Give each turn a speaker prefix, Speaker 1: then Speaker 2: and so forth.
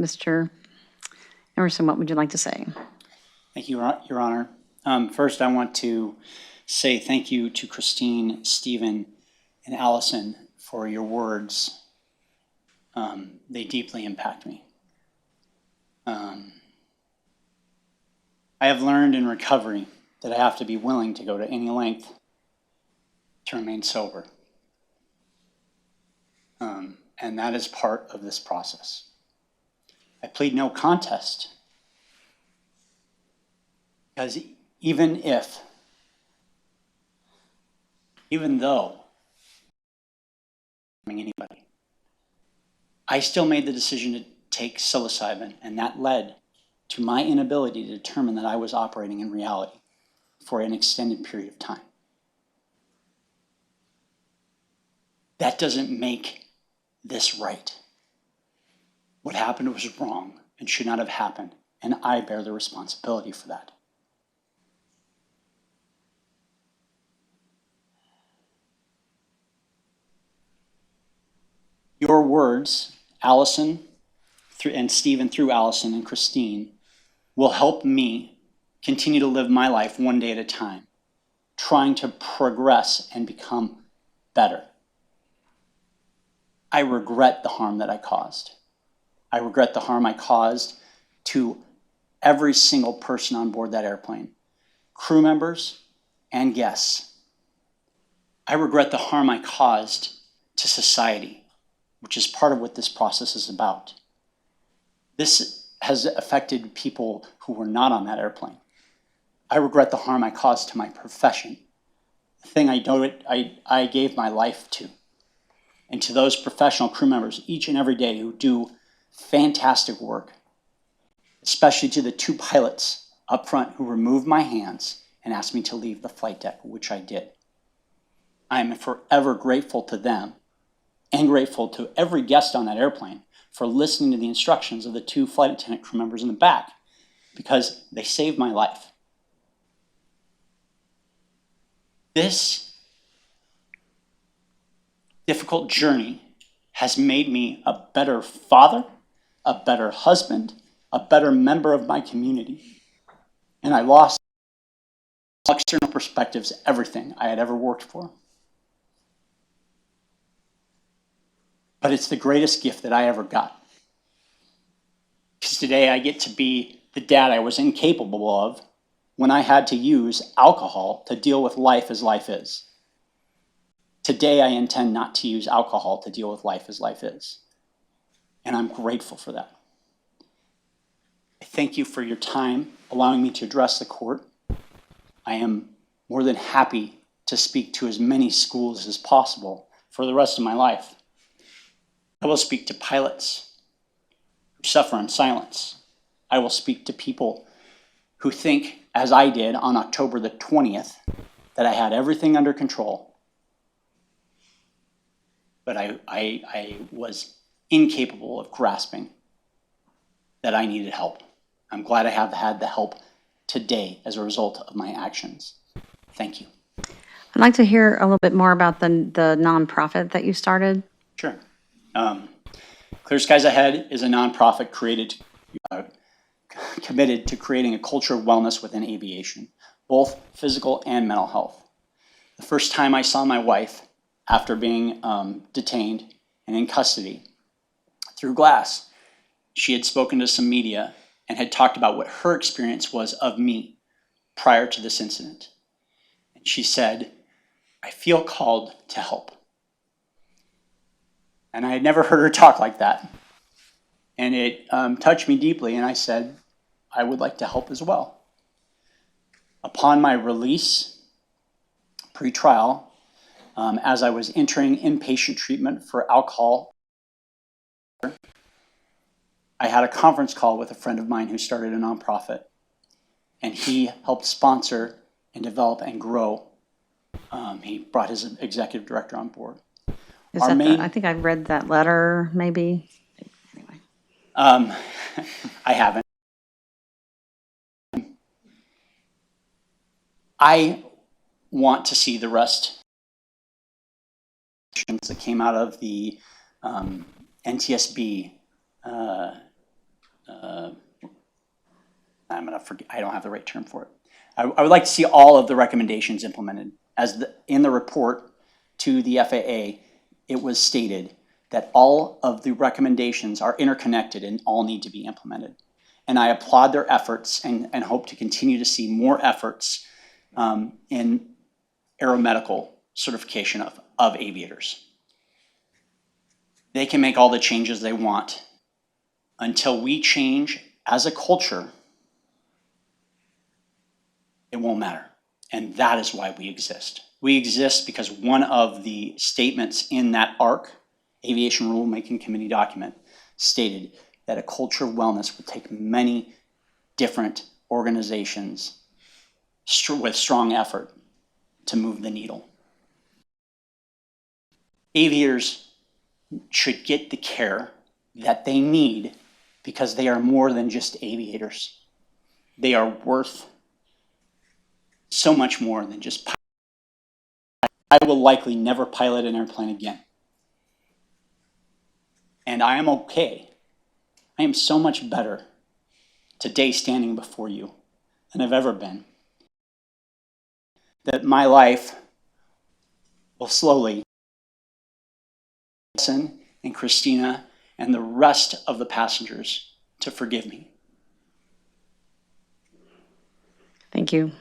Speaker 1: Mr. Emerson, what would you like to say?
Speaker 2: Thank you, Your Honor. First, I want to say thank you to Christine, Stephen, and Allison for your words. They deeply impact me. I have learned in recovery that I have to be willing to go to any length to remain sober. And that is part of this process. I plead no contest because even though anybody, I still made the decision to take psilocybin, and that led to my inability to determine that I was operating in reality for an extended period of time. That doesn't make this right. What happened was wrong and should not have happened, and I bear the responsibility for that. Your words, Allison and Stephen through Allison and Christine, will help me continue to live my life one day at a time, trying to progress and become better. I regret the harm that I caused. I regret the harm I caused to every single person on board that airplane, crew members and guests. I regret the harm I caused to society, which is part of what this process is about. This has affected people who were not on that airplane. I regret the harm I caused to my profession, the thing I gave my life to. And to those professional crew members each and every day who do fantastic work, especially to the 2 pilots up front who removed my hands and asked me to leave the flight deck, which I did. I am forever grateful to them and grateful to every guest on that airplane for listening to the instructions of the 2 flight attendant crew members in the back, because they saved my life. This difficult journey has made me a better father, a better husband, a better member of my community. And I lost external perspectives, everything I had ever worked for. But it's the greatest gift that I ever got. Because today I get to be the dad I was incapable of when I had to use alcohol to deal with life as life is. Today I intend not to use alcohol to deal with life as life is. And I'm grateful for that. I thank you for your time allowing me to address the court. I am more than happy to speak to as many schools as possible for the rest of my life. I will speak to pilots who suffer in silence. I will speak to people who think, as I did on October the 20th, that I had everything under control. But I was incapable of grasping that I needed help. I'm glad I have had the help today as a result of my actions. Thank you.
Speaker 1: I'd like to hear a little bit more about the nonprofit that you started.
Speaker 2: Sure. Clear Skies Ahead is a nonprofit committed to creating a culture of wellness within aviation, both physical and mental health. The first time I saw my wife after being detained and in custody through glass, she had spoken to some media and had talked about what her experience was of me prior to this incident. And she said, "I feel called to help." And I had never heard her talk like that. And it touched me deeply, and I said, I would like to help as well. Upon my release, pre-trial, as I was entering inpatient treatment for alcohol, I had a conference call with a friend of mine who started a nonprofit, and he helped sponsor and develop and grow. He brought his executive director on board.
Speaker 1: I think I read that letter, maybe. Anyway.
Speaker 2: I haven't. I want to see the rest that came out of the NTSB I don't have the right term for it. I would like to see all of the recommendations implemented. In the report to the FAA, it was stated that all of the recommendations are interconnected and all need to be implemented. And I applaud their efforts and hope to continue to see more efforts in aeromedical certification of aviators. They can make all the changes they want. Until we change as a culture, it won't matter. And that is why we exist. We exist because one of the statements in that ARC, Aviation Rulemaking Committee document, stated that a culture of wellness would take many different organizations with strong effort to move the needle. Aviators should get the care that they need because they are more than just aviators. They are worth so much more than just pilots. I will likely never pilot an airplane again. And I am okay. I am so much better today standing before you than I've ever been. That my life will slowly, Emerson and Christina and the rest of the passengers to forgive me.
Speaker 1: Thank you.